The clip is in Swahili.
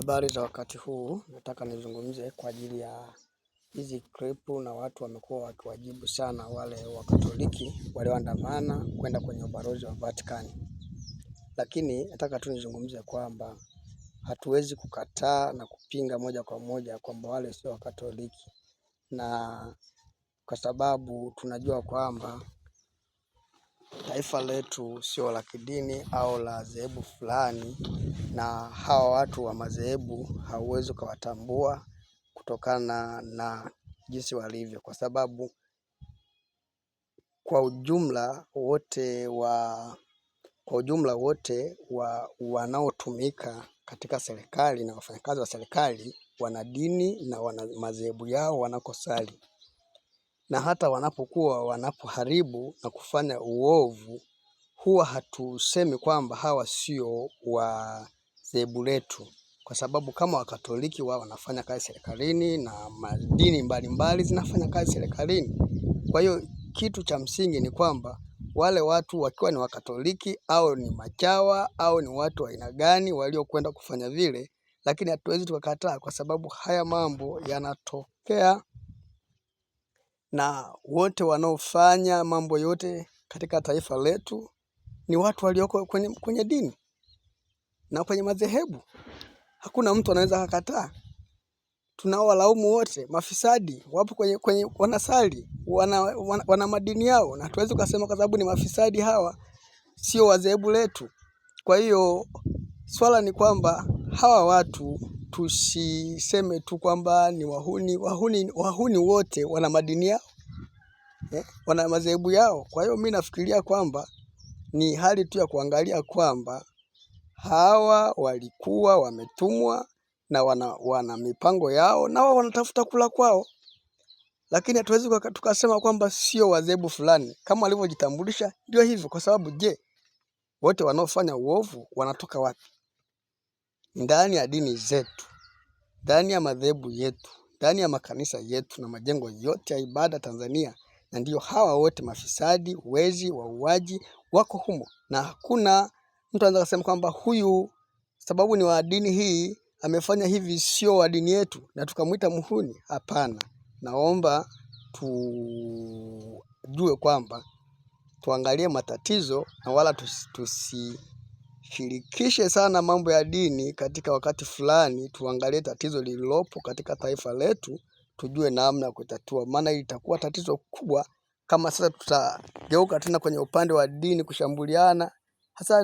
Habari za wakati huu, nataka nizungumze kwa ajili ya hizi klipu na watu wamekuwa wakiwajibu sana wale Wakatoliki walioandamana kwenda kwenye ubalozi wa Vatican. Lakini nataka tu nizungumze kwamba hatuwezi kukataa na kupinga moja kwa moja kwamba wale sio Wakatoliki, na kwa sababu tunajua kwamba taifa letu sio la kidini au la dhehebu fulani, na hawa watu wa madhehebu hauwezi kuwatambua kutokana na jinsi walivyo, kwa sababu kwa ujumla wote wanaotumika katika serikali na wafanyakazi wa serikali wana dini na wana madhehebu yao wanakosali, na hata wanapoharibu na kufanya uovu, huwa hatusemi kwamba hawa sio wa dhehebu letu, kwa sababu kama Wakatoliki wao wanafanya kazi serikalini na madini mbalimbali zinafanya kazi serikalini. Kwa hiyo kitu cha msingi ni kwamba wale watu wakiwa ni Wakatoliki au ni machawa au ni watu wa aina gani waliokwenda kufanya vile, lakini hatuwezi tukakataa, kwa sababu haya mambo yanatokea na wote wanaofanya mambo yote katika taifa letu ni watu walioko kwenye dini na kwenye madhehebu. Hakuna mtu anaweza kukataa. Tunaowalaumu wote mafisadi, wapo kwenye wanasali, wana madini yao, na hatuwezi kusema kwa sababu ni mafisadi hawa sio wa dhehebu letu. Kwa hiyo swala ni kwamba hawa watu tusiseme tu kwamba ni wahuni. Wahuni wote wana madini yao, wana madhehebu yao. Kwa hiyo mimi nafikiria kwamba ni hali tu ya kuangalia kwamba hawa walikuwa wametumwa na wana mipango yao na wao wanatafuta kula kwao, lakini hatuwezi tukasema kwamba sio wa dhehebu fulani. Kama walivyojitambulisha ndio hivyo, kwa sababu wote wanaofanya uovu wanatoka wapi? Ndani ya dini zetu, ndani ya madhehebu yetu, ndani ya makanisa yetu na majengo yote ya ibada Tanzania, na ndio hawa wote mafisadi, wezi, wauaji wako humo, na hakuna mtu anaweza kusema kwamba huyu sababu ni wa dini hii amefanya hivi sio wa dini yetu na tukamwita muhuni. Hapana. Naomba tujue kwamba tuangalie matatizo na wala tusishirikishe sana mambo ya dini katika wakati fulani. Tuangalie tatizo lililopo katika taifa letu, tujue namna ya kutatua, maana itakuwa tatizo kubwa kama sasa tutageuka tena kwenye upande wa dini kushambuliana. Hasa